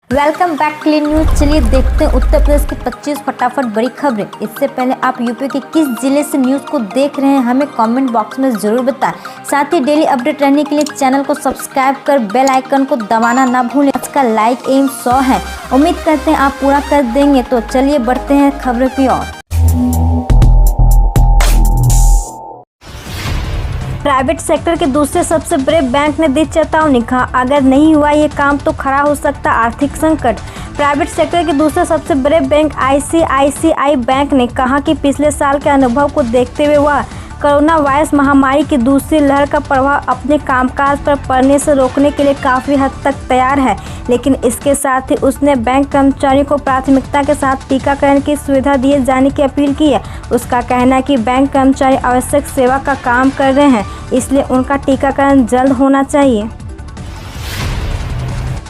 Welcome back clean news. चलिए देखते हैं उत्तर प्रदेश की 25 फटाफट बड़ी खबरें। इससे पहले आप यूपी के किस जिले से न्यूज को देख रहे हैं हमें कमेंट बॉक्स में जरूर बताएं। साथ ही डेली अपडेट रहने के लिए चैनल को सब्सक्राइब कर बेल आइकन को दबाना ना भूलें। आज का लाइक एम 100 है, उम्मीद करते हैं आप पूरा कर देंगे। तो चलिए बढ़ते हैं खबरों की ओर। प्राइवेट सेक्टर के दूसरे सबसे बड़े बैंक ने दी चेतावनी, कहा अगर नहीं हुआ ये काम तो खड़ा हो सकता आर्थिक संकट। प्राइवेट सेक्टर के दूसरे सबसे बड़े बैंक आईसीआईसीआई बैंक ने कहा कि पिछले साल के अनुभव को देखते हुए वह कोरोना वायरस महामारी की दूसरी लहर का प्रभाव अपने कामकाज पर पड़ने से रोकने के लिए काफ़ी हद तक तैयार है, लेकिन इसके साथ ही उसने बैंक कर्मचारियों को प्राथमिकता के साथ टीकाकरण की सुविधा दिए जाने की अपील की है। उसका कहना है कि बैंक कर्मचारी आवश्यक सेवा का काम कर रहे हैं, इसलिए उनका टीकाकरण जल्द होना चाहिए।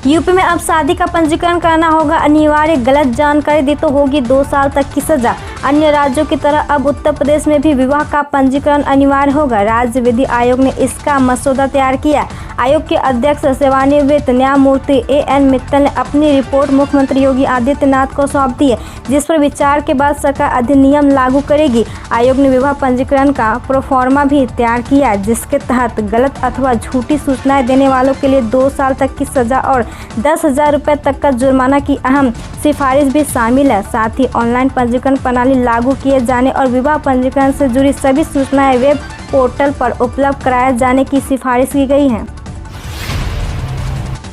यूपी में अब शादी का पंजीकरण करना होगा अनिवार्य, गलत जानकारी दी तो होगी 2 साल तक की सजा। अन्य राज्यों की तरह अब उत्तर प्रदेश में भी विवाह का पंजीकरण अनिवार्य होगा। राज्य विधि आयोग ने इसका मसौदा तैयार किया। आयोग के अध्यक्ष सेवानिवृत्त न्यायमूर्ति एएन मित्तल ने अपनी रिपोर्ट मुख्यमंत्री योगी आदित्यनाथ को सौंप दी है, जिस पर विचार के बाद सरकार अधिनियम लागू करेगी। आयोग ने विवाह पंजीकरण का प्रोफार्मा भी तैयार किया, जिसके तहत गलत अथवा झूठी सूचनाएं देने वालों के लिए 2 साल तक की सजा और 10,000 रुपये तक का जुर्माना की अहम सिफारिश भी शामिल है। साथ ही ऑनलाइन पंजीकरण प्रणाली लागू किए जाने और विवाह पंजीकरण से जुड़ी सभी सूचनाएं वेब पोर्टल पर उपलब्ध कराए जाने की सिफारिश की गई है।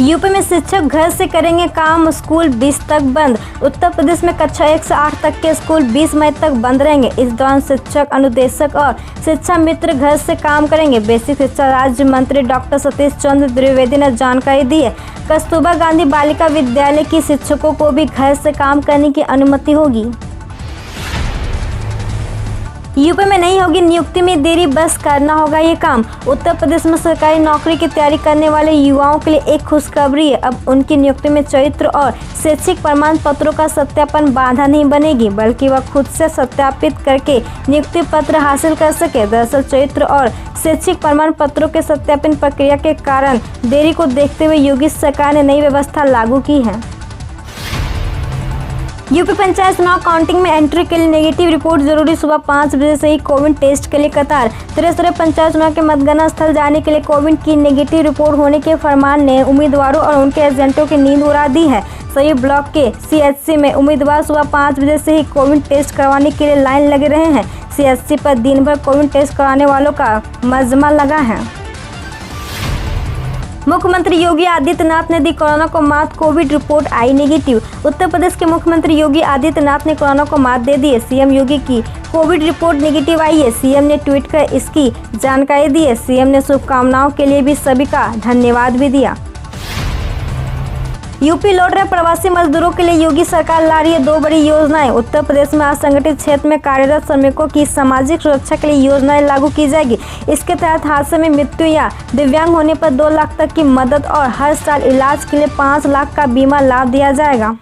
यूपी में शिक्षक घर से करेंगे काम, स्कूल 20 तक बंद। उत्तर प्रदेश में कक्षा 1 से 8 तक के स्कूल 20 मई तक बंद रहेंगे। इस दौरान शिक्षक, अनुदेशक और शिक्षा मित्र घर से काम करेंगे। बेसिक शिक्षा राज्य मंत्री डॉक्टर सतीश चंद्र द्विवेदी ने जानकारी दी है। कस्तूरबा गांधी बालिका विद्यालय की शिक्षकों को भी घर से काम करने की अनुमति होगी। यूपी में नहीं होगी नियुक्ति में देरी, बस करना होगा ये काम। उत्तर प्रदेश में सरकारी नौकरी की तैयारी करने वाले युवाओं के लिए एक खुशखबरी है। अब उनकी नियुक्ति में चरित्र और शैक्षिक प्रमाण पत्रों का सत्यापन बाधा नहीं बनेगी, बल्कि वह खुद से सत्यापित करके नियुक्ति पत्र हासिल कर सके। दरअसल चरित्र और शैक्षिक प्रमाण पत्रों के सत्यापन प्रक्रिया के कारण देरी को देखते हुए योगी सरकार ने नई व्यवस्था लागू की है। यूपी पंचायत चुनाव काउंटिंग में एंट्री के लिए नेगेटिव रिपोर्ट जरूरी, सुबह 5 बजे से ही कोविड टेस्ट के लिए कतार। त्रिस्तरीय पंचायत चुनाव के मतगणना स्थल जाने के लिए कोविड की नेगेटिव रिपोर्ट होने के फरमान ने उम्मीदवारों और उनके एजेंटों की नींद उड़ा दी है। सभी ब्लॉक के सीएचसी में उम्मीदवार सुबह 5 बजे से ही कोविड टेस्ट करवाने के लिए लाइन लगे रहे हैं। सीएचसी पर दिन भर कोविड टेस्ट कराने वालों का मजमा लगा है। मुख्यमंत्री योगी आदित्यनाथ ने दी कोरोना को मात, कोविड रिपोर्ट आई नेगेटिव। उत्तर प्रदेश के मुख्यमंत्री योगी आदित्यनाथ ने कोरोना को मात दे दी है। सीएम योगी की कोविड रिपोर्ट नेगेटिव आई है। सीएम ने ट्वीट कर इसकी जानकारी दी है। सीएम ने शुभकामनाओं के लिए भी सभी का धन्यवाद भी दिया। यूपी लौट रहे प्रवासी मजदूरों के लिए योगी सरकार ला रही है 2 बड़ी योजनाएं। उत्तर प्रदेश में असंगठित क्षेत्र में कार्यरत श्रमिकों की सामाजिक सुरक्षा के लिए योजनाएं लागू की जाएगी। इसके तहत हादसे में मृत्यु या दिव्यांग होने पर 2 लाख तक की मदद और हर साल इलाज के लिए 5 लाख का बीमा लाभ दिया जाएगा।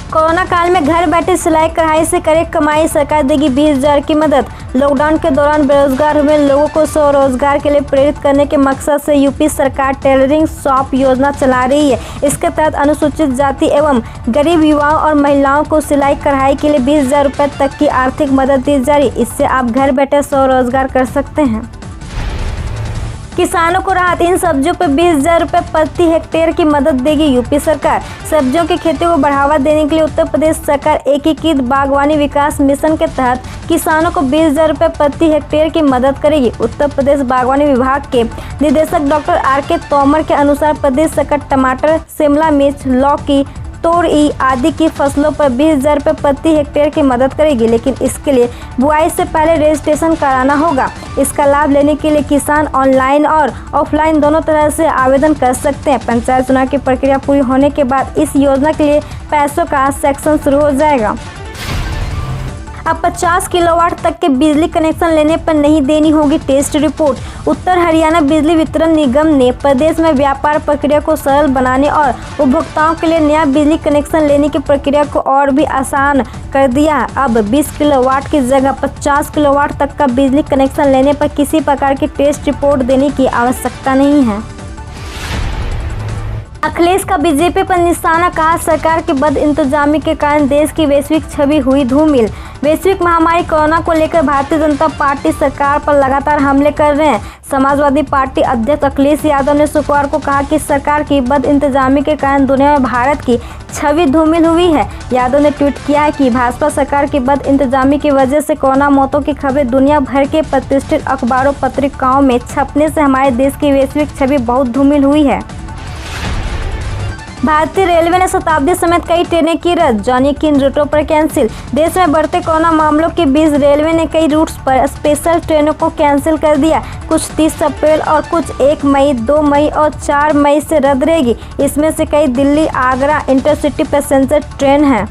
कोरोना काल में घर बैठे सिलाई कढ़ाई से करे कमाई, सरकार देगी 20,000 की मदद। लॉकडाउन के दौरान बेरोजगार हुए लोगों को स्वरोजगार के लिए प्रेरित करने के मकसद से यूपी सरकार टेलरिंग शॉप योजना चला रही है। इसके तहत अनुसूचित जाति एवं गरीब युवाओं और महिलाओं को सिलाई कढ़ाई के लिए 20,000 रुपये तक की आर्थिक मदद दी जा रही है। इससे आप घर बैठे स्वरोजगार कर सकते हैं। किसानों को राहत, इन सब्जियों पर 20,000 रुपये प्रति हेक्टेयर की मदद देगी यूपी सरकार। सब्जियों की खेती को बढ़ावा देने के लिए उत्तर प्रदेश सरकार एकीकृत बागवानी विकास मिशन के तहत किसानों को 20,000 रुपये प्रति हेक्टेयर की मदद करेगी। उत्तर प्रदेश बागवानी विभाग के निदेशक डॉक्टर आर.के. तोमर के अनुसार प्रदेश सरकार टमाटर, शिमला मिर्च, लौकी, तोरई आदि की फसलों पर 20,000 रुपये प्रति हेक्टेयर की मदद करेगी, लेकिन इसके लिए बुआई से पहले रजिस्ट्रेशन कराना होगा। इसका लाभ लेने के लिए किसान ऑनलाइन और ऑफलाइन दोनों तरह से आवेदन कर सकते हैं। पंचायत चुनाव की प्रक्रिया पूरी होने के बाद इस योजना के लिए पैसों का सेक्शन शुरू हो जाएगा। अब 50 किलोवाट तक के बिजली कनेक्शन लेने पर नहीं देनी होगी टेस्ट रिपोर्ट। उत्तर हरियाणा बिजली वितरण निगम ने प्रदेश में व्यापार प्रक्रिया को सरल बनाने और उपभोक्ताओं के लिए नया बिजली कनेक्शन लेने की प्रक्रिया को और भी आसान कर दिया है। अब 20 किलोवाट की जगह 50 किलोवाट तक का बिजली कनेक्शन लेने पर किसी प्रकार की टेस्ट रिपोर्ट देने की आवश्यकता नहीं है। अखिलेश का बीजेपी पर निशाना, कहा सरकार की बद इंतजामी के कारण देश की वैश्विक छवि हुई धूमिल। वैश्विक महामारी कोरोना को लेकर भारतीय जनता पार्टी सरकार पर लगातार हमले कर रहे हैं। समाजवादी पार्टी अध्यक्ष अखिलेश यादव ने शुक्रवार को कहा कि सरकार की बद इंतजामी के कारण दुनिया में भारत की छवि धूमिल हुई है। यादव ने ट्वीट किया है कि भाजपा सरकार की बद इंतजामी की वजह से कोरोना मौतों की खबरें दुनिया भर के प्रतिष्ठित अखबारों पत्रिकाओं में छपने से हमारे देश की वैश्विक छवि बहुत धूमिल हुई है। भारतीय रेलवे ने शताब्दी समेत कई ट्रेनें की रद्द, जानिए किन रूटों पर कैंसिल। देश में बढ़ते कोरोना मामलों के बीच रेलवे ने कई रूट्स पर स्पेशल ट्रेनों को कैंसिल कर दिया। कुछ 30 अप्रैल और कुछ 1 मई, 2 मई और 4 मई से रद्द रहेगी। इसमें से कई Delhi Agra intercity passenger train हैं।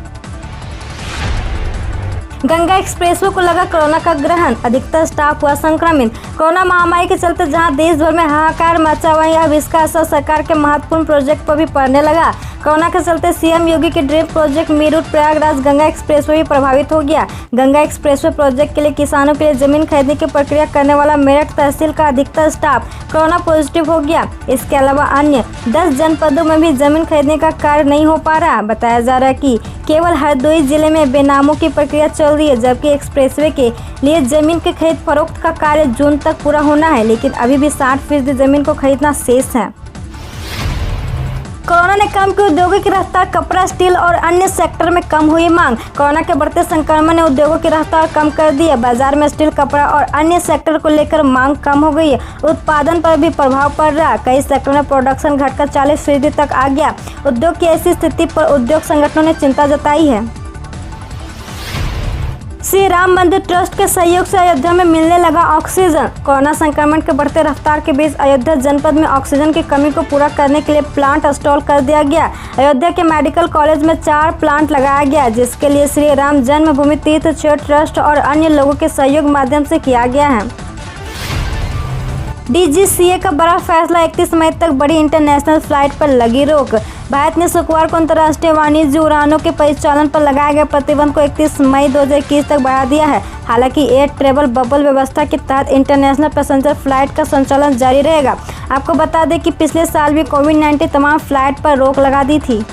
गंगा एक्सप्रेसवे को लगा कोरोना का ग्रहण, अधिकतर स्टाफ हुआ संक्रमित। कोरोना महामारी के चलते जहां देश भर में हाहाकार मचा, वहीं अब इसका असर सरकार के महत्वपूर्ण प्रोजेक्ट पर भी पड़ने लगा। कोरोना के चलते सीएम योगी के dream project Meerut Prayagraj Ganga expressway भी प्रभावित हो गया। गंगा एक्सप्रेसवे प्रोजेक्ट के लिए किसानों के लिए जमीन खरीदने की प्रक्रिया करने वाला मेरठ तहसील का अधिकतर स्टाफ कोरोना पॉजिटिव हो गया। इसके अलावा अन्य 10 जनपदों में भी जमीन खरीदने का कार्य नहीं हो पा रहा। बताया जा रहा है कि केवल हरदोई जिले में बेनामों की प्रक्रिया चल रही है, जबकि एक्सप्रेसवे के लिए जमीन के खरीद फरोख्त का कार्य जून तक पूरा होना है, लेकिन अभी भी 60% जमीन को खरीदना शेष है। कोरोना ने कम की उद्योगों की रफ्तार, कपड़ा, स्टील और अन्य सेक्टर में कम हुई मांग। कोरोना के बढ़ते संक्रमण ने उद्योगों की रफ्तार कम कर दी है। बाजार में स्टील, कपड़ा और अन्य सेक्टर को लेकर मांग कम हो गई है। उत्पादन पर भी प्रभाव पड़ रहा है। कई सेक्टर में प्रोडक्शन घटकर 40% तक आ गया। उद्योग की ऐसी स्थिति पर उद्योग संगठनों ने चिंता जताई है। श्री राम मंदिर ट्रस्ट के सहयोग से अयोध्या में मिलने लगा ऑक्सीजन। कोरोना संक्रमण के बढ़ते रफ्तार के बीच अयोध्या जनपद में ऑक्सीजन की कमी को पूरा करने के लिए प्लांट इंस्टॉल कर दिया गया। अयोध्या के मेडिकल कॉलेज में 4 प्लांट लगाया गया, जिसके लिए श्री राम जन्मभूमि तीर्थ क्षेत्र ट्रस्ट और अन्य लोगों के सहयोग माध्यम से किया गया है। डीजीसीए का बड़ा फैसला, 31 मई तक बड़ी इंटरनेशनल फ्लाइट पर लगी रोक। भारत ने शुक्रवार को अंतर्राष्ट्रीय वाणिज्य उड़ानों के परिचालन पर लगाए गए प्रतिबंध को 31 मई 2021 तक बढ़ा दिया है। हालांकि एयर ट्रेवल बबल व्यवस्था के तहत इंटरनेशनल पैसेंजर फ्लाइट का संचालन जारी रहेगा। आपको बता दें कि पिछले साल भी कोविड-19 तमाम फ्लाइट पर रोक लगा दी थी।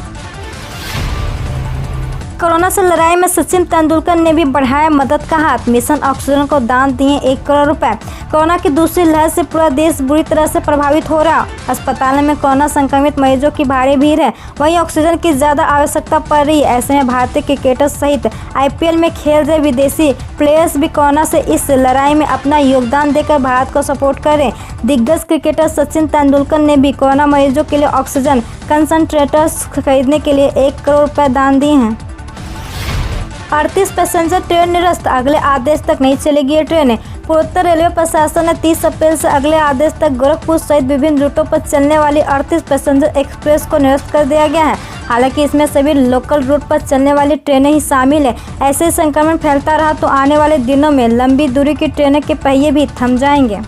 कोरोना से लड़ाई में सचिन तेंदुलकर ने भी बढ़ाया मदद का हाथ। मिशन ऑक्सीजन को दान दिए 1 करोड़ रुपए। कोरोना की दूसरी लहर से पूरा देश बुरी तरह से प्रभावित हो रहा। अस्पतालों में कोरोना संक्रमित मरीजों की भारी भीड़ है, वहीं ऑक्सीजन की ज्यादा आवश्यकता पड़ रही है। ऐसे में भारतीय क्रिकेटर्स सहित आईपीएल में खेल रहे विदेशी प्लेयर्स भी कोरोना से इस लड़ाई में अपना योगदान देकर भारत को सपोर्ट करें। दिग्गज क्रिकेटर सचिन तेंदुलकर ने भी कोरोना मरीजों के लिए ऑक्सीजन कंसंट्रेटर्स खरीदने के लिए 1 करोड़ रुपए दान दिए हैं। 38 पैसेंजर ट्रेन निरस्त, अगले आदेश तक नहीं चलेगी ये ट्रेनें। पूर्वोत्तर रेलवे प्रशासन ने 30 अप्रैल से अगले आदेश तक गोरखपुर सहित विभिन्न रूटों पर चलने वाली 38 पैसेंजर एक्सप्रेस को निरस्त कर दिया गया है। हालांकि इसमें सभी लोकल रूट पर चलने वाली ट्रेनें ही शामिल है। ऐसे ही संक्रमण फैलता रहा तो आने वाले दिनों में लंबी दूरी की ट्रेनों के पहिए भी थम जाएंगे।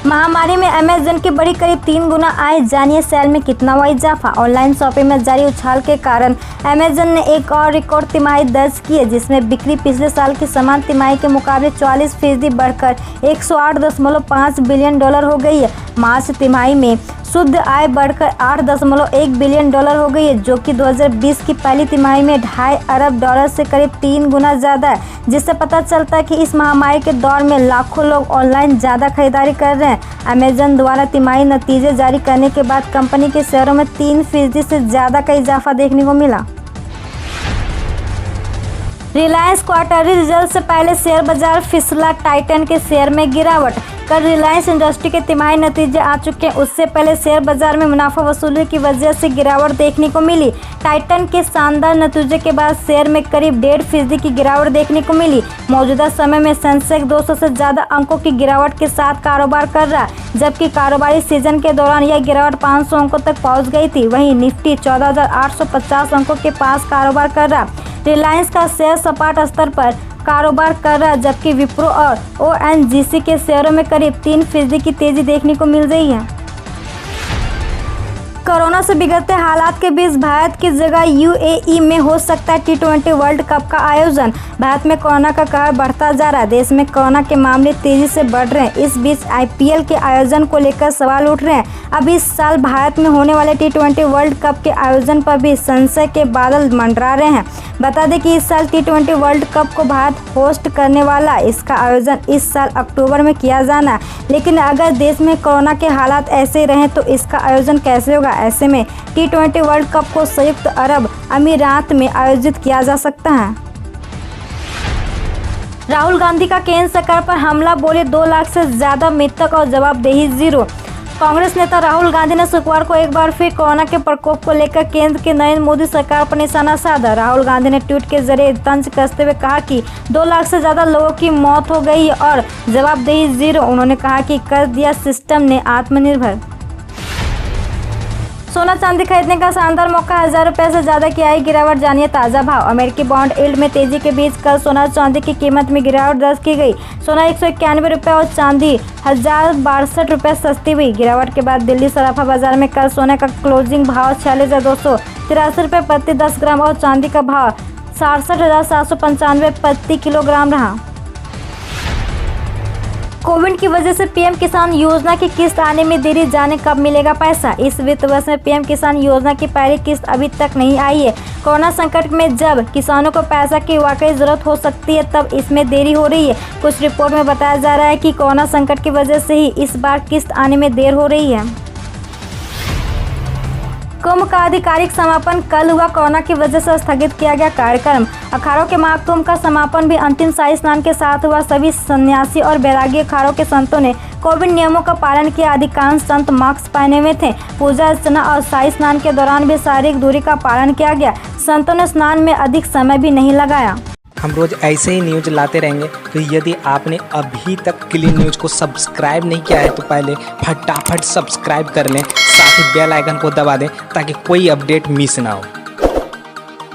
महामारी में अमेजन की बढ़ी करीब 3 गुना आय, जानिए सेल में कितना हुआ इजाफा। ऑनलाइन शॉपिंग में जारी उछाल के कारण अमेजन ने एक और रिकॉर्ड तिमाही दर्ज की है, जिसमें बिक्री पिछले साल की समान तिमाही के मुकाबले 44% बढ़कर 108.5 बिलियन डॉलर हो गई है। मार्च तिमाही में शुद्ध आय बढ़कर 8.1 बिलियन डॉलर हो गई है, जो कि 2020 की पहली तिमाही में 2.5 अरब डॉलर से करीब 3 गुना ज़्यादा है। जिससे पता चलता है कि इस महामारी के दौर में लाखों लोग ऑनलाइन ज़्यादा खरीदारी कर रहे हैं। अमेजन द्वारा तिमाही नतीजे जारी करने के बाद कंपनी के शेयरों में 3% से ज़्यादा का इजाफा देखने को मिला। रिलायंस क्वार्टरली रिजल्ट से पहले शेयर बाजार फिसला, टाइटन के शेयर में गिरावट। कल रिलायंस इंडस्ट्री के तिमाही नतीजे आ चुके हैं, उससे पहले शेयर बाजार में मुनाफा वसूली की वजह से गिरावट देखने को मिली। टाइटन के शानदार नतीजे के बाद शेयर में करीब 1.5% की गिरावट देखने को मिली। मौजूदा समय में सेंसेक्स 200 से ज़्यादा अंकों की गिरावट के साथ कारोबार कर रहा है, जबकि कारोबारी सीजन के दौरान यह गिरावट 500 अंकों तक पहुँच गई थी। वहीं निफ्टी 14,850 अंकों के पास कारोबार कर रहा। रिलायंस का शेयर सपाट स्तर पर कारोबार कर रहा, जबकि विप्रो और ओएनजीसी के शेयरों में करीब 3% की तेजी देखने को मिल रही है। कोरोना से बिगड़ते हालात के बीच भारत की जगह यूएई में हो सकता है T20 वर्ल्ड कप का आयोजन। भारत में कोरोना का कहर बढ़ता जा रहा है। देश में कोरोना के मामले तेजी से बढ़ रहे हैं। इस बीच आईपीएल के आयोजन को लेकर सवाल उठ रहे हैं। अब इस साल भारत में होने वाले T20 वर्ल्ड कप के आयोजन पर भी संशय के बादल मंडरा रहे हैं। बता दें कि इस साल T20 वर्ल्ड कप को भारत होस्ट करने वाला है। इसका आयोजन इस साल अक्टूबर में किया जाना है, लेकिन अगर देश में कोरोना के हालात ऐसे रहें तो इसका आयोजन कैसे होगा। ऐसे में T20 वर्ल्ड कप को संयुक्त अरब अमीरात में आयोजित किया जा सकता है। राहुल गांधी का केंद्र सरकार पर हमला, बोले 2 लाख से ज्यादा मृतक और जवाबदेही जीरो। कांग्रेस नेता राहुल गांधी ने शुक्रवार को एक बार फिर कोरोना के प्रकोप को लेकर केंद्र की नरेंद्र मोदी सरकार पर निशाना साधा। राहुल गांधी ने ट्वीट के जरिए तंज कसते हुए कहा कि 2 लाख से ज्यादा लोगों की मौत हो गई और जवाबदेही जीरो। उन्होंने कहा कि कर दिया सिस्टम ने आत्मनिर्भर। सोना चांदी खरीदने का शानदार मौका, 1000 रुपये से ज्यादा की आई गिरावट, जानिए ताज़ा भाव। अमेरिकी बॉन्ड यील्ड में तेजी के बीच कल सोना चांदी की कीमत में गिरावट दर्ज की गई। सोना 191 रुपये और चांदी 1062 रुपये सस्ती हुई। गिरावट के बाद दिल्ली सराफा बाजार में कल सोने का क्लोजिंग भाव 46,283 रुपये प्रति 10 ग्राम और चांदी का भाव 67,795 प्रति किलोग्राम रहा। कोविड की वजह से पीएम किसान योजना की किस्त आने में देरी, जाने कब मिलेगा पैसा। इस वित्त वर्ष में पीएम किसान योजना की पहली किस्त अभी तक नहीं आई है। कोरोना संकट में जब किसानों को पैसा की वाकई जरूरत हो सकती है तब इसमें देरी हो रही है। कुछ रिपोर्ट में बताया जा रहा है कि कोरोना संकट की वजह से ही इस बार किस्त आने में देर हो रही है। कुंभ का आधिकारिक समापन कल हुआ। कोरोना की वजह से स्थगित किया गया कार्यक्रम। अखाड़ों के महाकुंभ का समापन भी अंतिम शाही स्नान के साथ हुआ। सभी सन्यासी और बैरागी अखाड़ों के संतों ने कोविड नियमों का पालन किया। अधिकांश संत मास्क पहने हुए थे। पूजा अर्चना और शाही स्नान के दौरान भी शारीरिक दूरी का पालन किया गया। संतों ने स्नान में अधिक समय भी नहीं लगाया। हम रोज ऐसे ही न्यूज लाते रहेंगे, तो यदि आपने अभी तक क्लीन न्यूज को सब्सक्राइब नहीं किया है तो पहले फटाफट सब्सक्राइब कर लें, साथ ही बेल आइकन को दबा दें ताकि कोई अपडेट मिस ना हो।